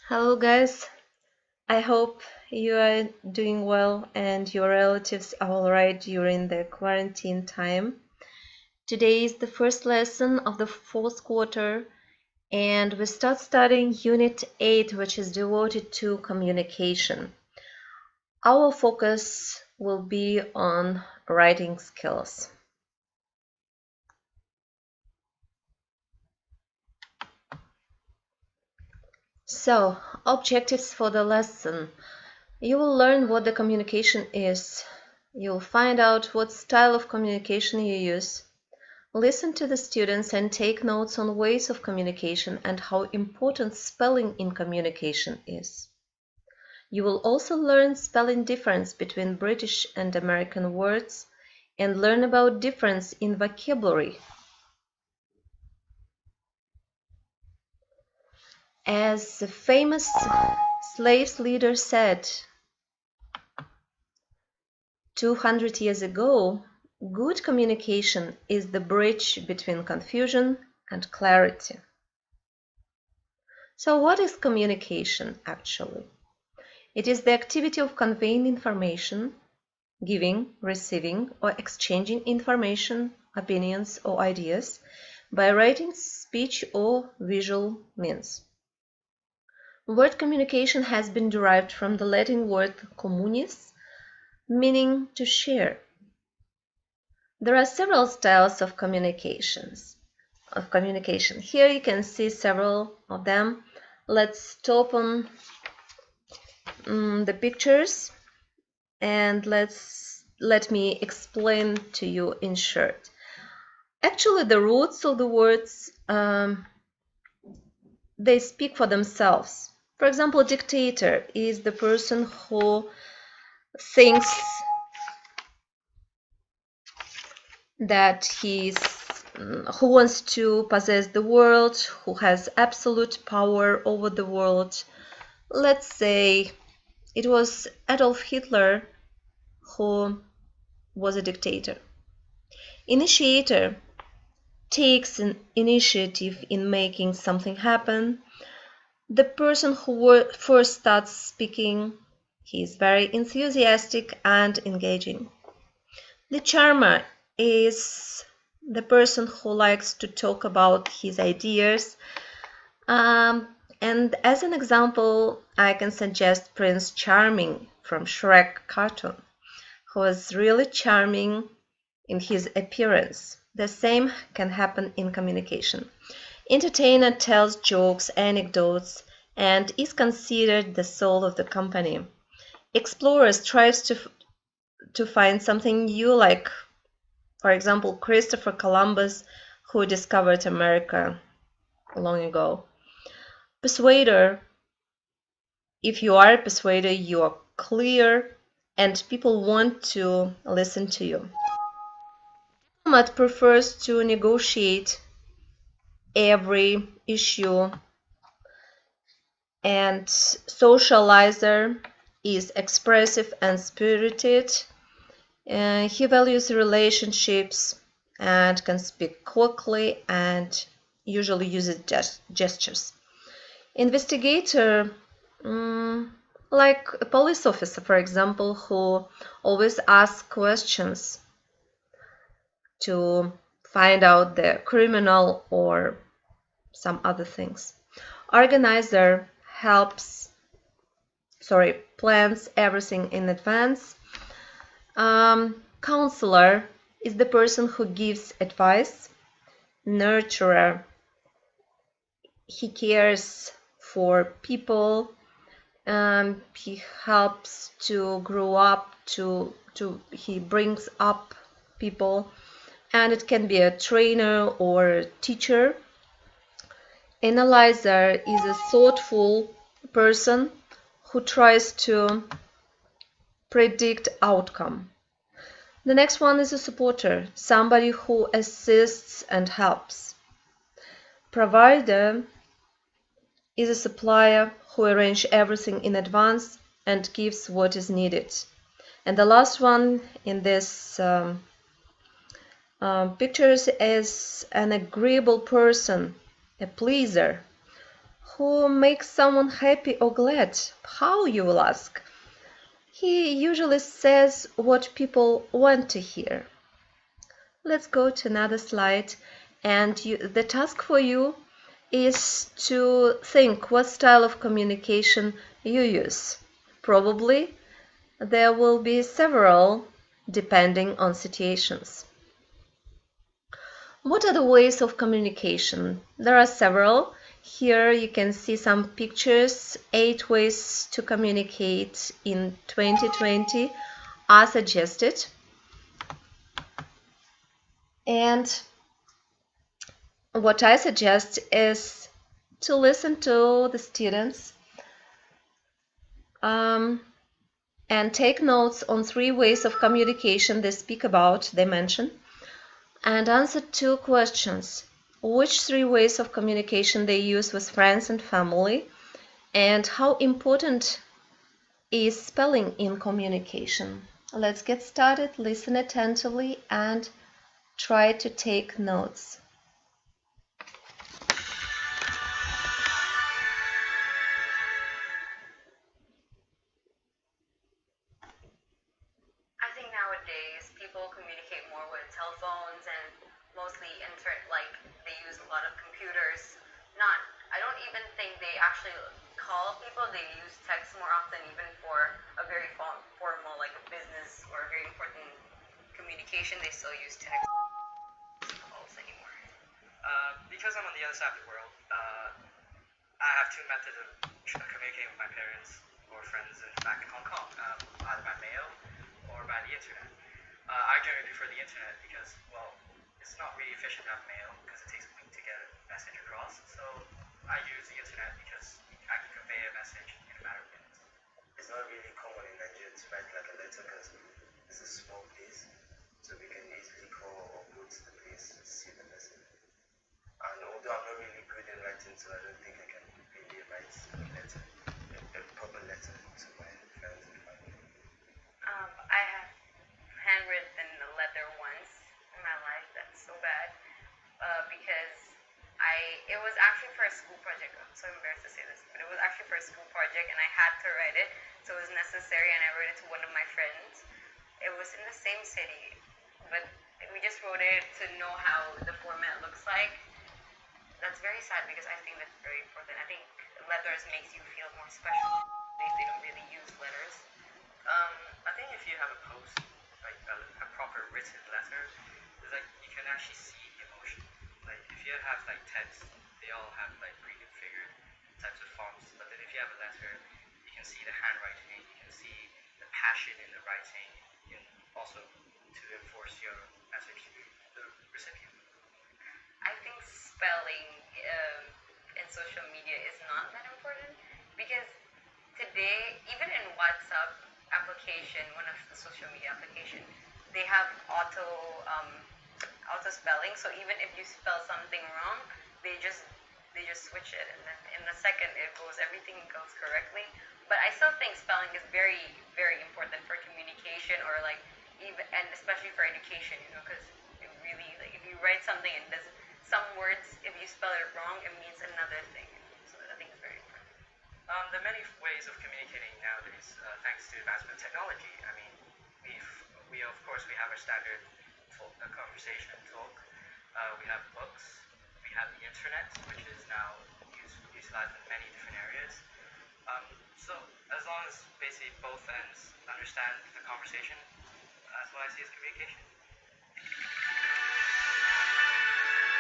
Hello guys, I hope you are doing well and your relatives are alright during the quarantine time. Today is the first lesson of the fourth quarter and we start studying Unit 8, which is devoted to communication. Our focus will be on writing skills. So, objectives for the lesson. You will learn what the communication is. You'll find out what style of communication you use. Listen to the students and take notes on ways of communication and how important spelling in communication is. You will also learn spelling difference between British and American words and learn about difference in vocabulary. As the famous slaves leader said 200 years ago, good communication is the bridge between confusion and clarity. So what is communication actually? It is the activity of conveying information, giving, receiving, or exchanging information, opinions, or ideas by writing, speech, or visual means. Word communication has been derived from the Latin word communis, meaning to share. There are several styles of communication. Here you can see several of them. Let's stop on the pictures and let me explain to you in short. Actually, the roots of the words they speak for themselves. For example, dictator is the person who thinks that who wants to possess the world, who has absolute power over the world. Let's say it was Adolf Hitler who was a dictator. Initiator takes an initiative in making something happen. The person who first starts speaking, he is very enthusiastic and engaging. The charmer is the person who likes to talk about his ideas. And as an example, I can suggest Prince Charming from Shrek cartoon, who is really charming in his appearance. The same can happen in communication. Entertainer tells jokes, anecdotes, and is considered the soul of the company. Explorer strives to find something new, like, for example, Christopher Columbus, who discovered America long ago. Persuader, if you are a persuader, you are clear and people want to listen to you. Diplomat prefers to negotiate every issue, and socializer is expressive and spirited. He values relationships and can speak quickly and usually uses gestures. Investigator, like a police officer, for example, who always asks questions to find out the criminal or some other things. Organizer plans everything in advance. Counselor is the person who gives advice. Nurturer, he cares for people. He helps to grow up, he brings up people, and it can be a trainer or a teacher. Analyzer is a thoughtful person who tries to predict outcome. The next one is a supporter, somebody who assists and helps. Provider is a supplier who arranges everything in advance and gives what is needed. And the last one in this pictures is an agreeable person, a pleaser, who makes someone happy or glad? How, you will ask? He usually says what people want to hear. Let's go to another slide, and the task for you is to think what style of communication you use. Probably there will be several depending on situations. What are the ways of communication? There are several. Here you can see some pictures. 8 ways to communicate in 2020 are suggested. And what I suggest is to listen to the students and take notes on 3 ways of communication they speak about, they mention, and answer 2 questions. Which 3 ways of communication they use with friends and family, and how important is spelling in communication? Let's get started. Listen attentively and try to take notes. I think nowadays people communicate more with telephones and mostly like they use a lot of computers. I don't even think they actually call people. They use text more often, even for a very formal, like a business or a very important communication. They still use text calls anymore. Because I'm on the other side of the world, I have 2 methods of communicating with my parents or friends back in Hong Kong, either by mail or by the internet. I generally prefer the internet because, well, it's not really efficient to have mail because it takes a week to get a message across. So I use the internet because I can convey a message in a matter of minutes. It's not really common in Nigeria to write like a letter because it's a small place, so we can easily call or go to the place to see the message. And although I'm not really good in writing, so I don't think I can really write a letter, a proper letter to my friends and family. I have handwritten a letter once in my life. That's so bad because it was actually for a school project. I'm so embarrassed to say this, but it was actually for a school project and I had to write it, so it was necessary, and I wrote it to one of my friends. It was in the same city, but we just wrote it to know how the format looks like. That's very sad because I think that's very important. I think letters makes you feel more special. They don't really use letters. I think if you have a post, like a proper written letter, it's like you can actually see emotion. Like if you have like text, they all have like pre-configured types of fonts. But then if you have a letter, you can see the handwriting, you can see the passion in the writing, and also to enforce your message to the recipient. I think spelling in social media is not that important because today, even in WhatsApp application, one of the social media application, they have auto spelling. So even if you spell something wrong, they just switch it, and then in a second everything goes correctly. But I still think spelling is very, very important for communication, or like even, and especially for education, because it really, like, if you write something and there's some words, if you spell it wrong, it means another thing. So I think it's very important. There are many ways of communicating nowadays, thanks to advancement of technology. I mean, we of course we have our standard conversation talk. We have books. We have the internet, which is now utilized in many different areas. So as long as basically both ends understand the conversation, that's what I see as communication.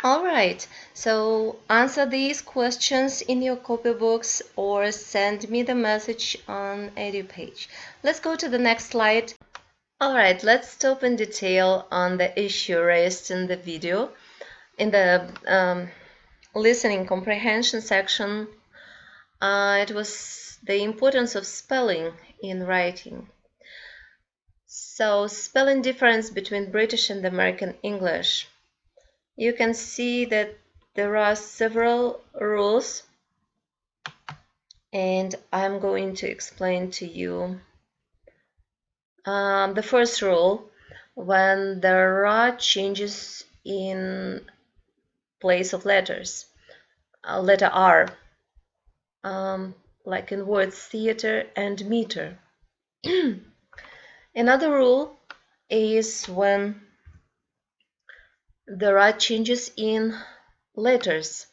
All right, so answer these questions in your copybooks or send me the message on EduPage. Let's go to the next slide. All right, let's stop in detail on the issue raised in the video. In the listening comprehension section, it was the importance of spelling in writing. So, spelling difference between British and American English. You can see that there are several rules, and I'm going to explain to you. The first rule, when there are changes in place of letters, letter R, like in words theater and meter. Another rule is when there are changes in letters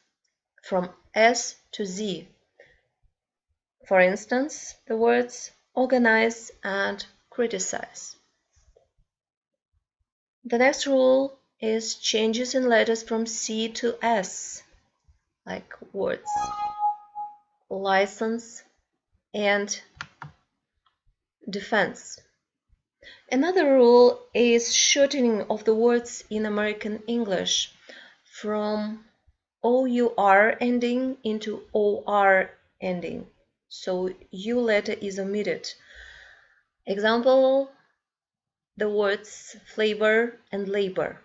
from S to Z. For instance, the words organize and criticize. The next rule is changes in letters from C to S, like words license and defense. Another rule is shortening of the words in American English from OUR ending into OR ending, so U letter is omitted. Example, the words flavor and labor.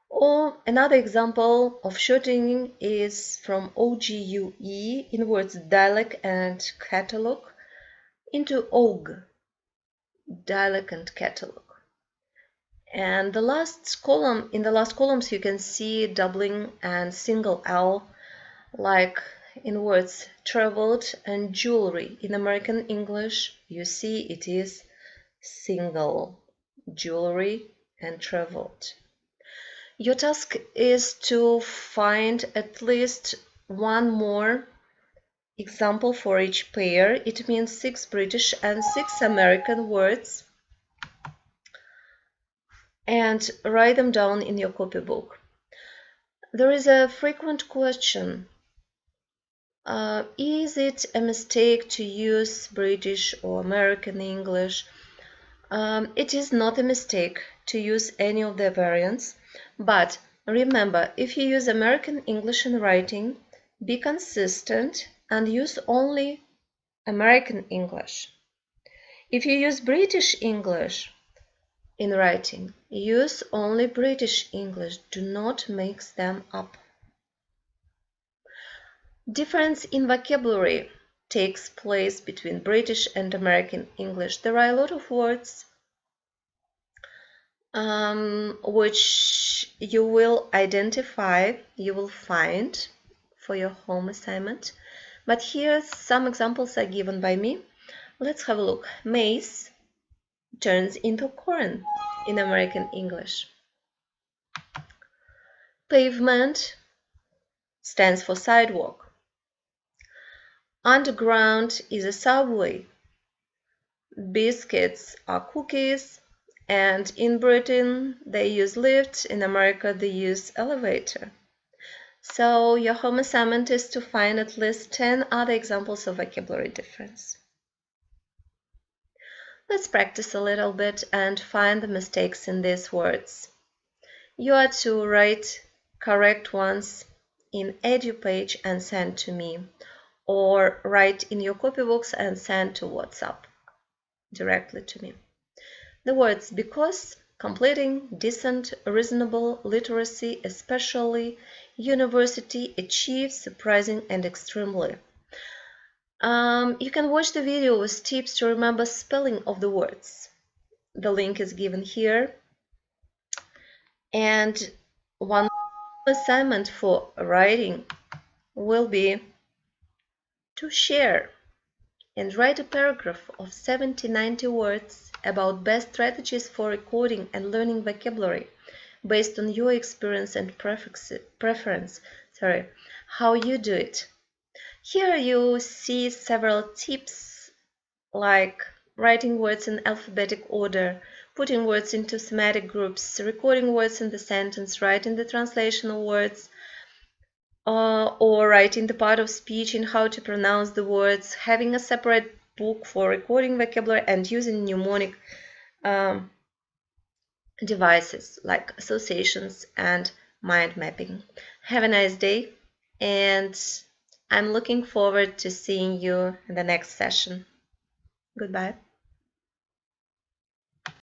Or another example of shortening is from OGUE in words dialect and catalog into OG, dialect and catalog. And the last column, in the last columns you can see doubling and single L, like in words traveled and jewelry. In American English you see it is single, jewelry and traveled. Your task is to find at least one more example for each pair. It means 6 British and 6 American words, and write them down in your copybook. There is a frequent question. Is it a mistake to use British or American English? It is not a mistake to use any of the variants, but remember, if you use American English in writing, be consistent and use only American English. If you use British English in writing, use only British English. Do not mix them up. Difference in vocabulary takes place between British and American English. There are a lot of words which you will identify, you will find for your home assignment. But here some examples are given by me. Let's have a look. Maize turns into corn in American English. Pavement stands for sidewalk. Underground is a subway. Biscuits are cookies. And in Britain, they use lift. In America, they use elevator. So your home assignment is to find at least 10 other examples of vocabulary difference. Let's practice a little bit and find the mistakes in these words. You are to write correct ones in EduPage and send to me, or write in your copybooks and send to WhatsApp directly to me. The words because, completing, decent, reasonable, literacy, especially, university, achieve, surprising, and extremely. You can watch the video with tips to remember spelling of the words. The link is given here. And one assignment for writing will be to share and write a paragraph of 70-90 words about best strategies for recording and learning vocabulary based on your experience and preference, how you do it. Here you see several tips like writing words in alphabetic order, putting words into thematic groups, recording words in the sentence, writing the translation of words, or writing the part of speech and how to pronounce the words, having a separate book for recording vocabulary, and using mnemonic devices like associations and mind mapping. Have a nice day, and I'm looking forward to seeing you in the next session. Goodbye.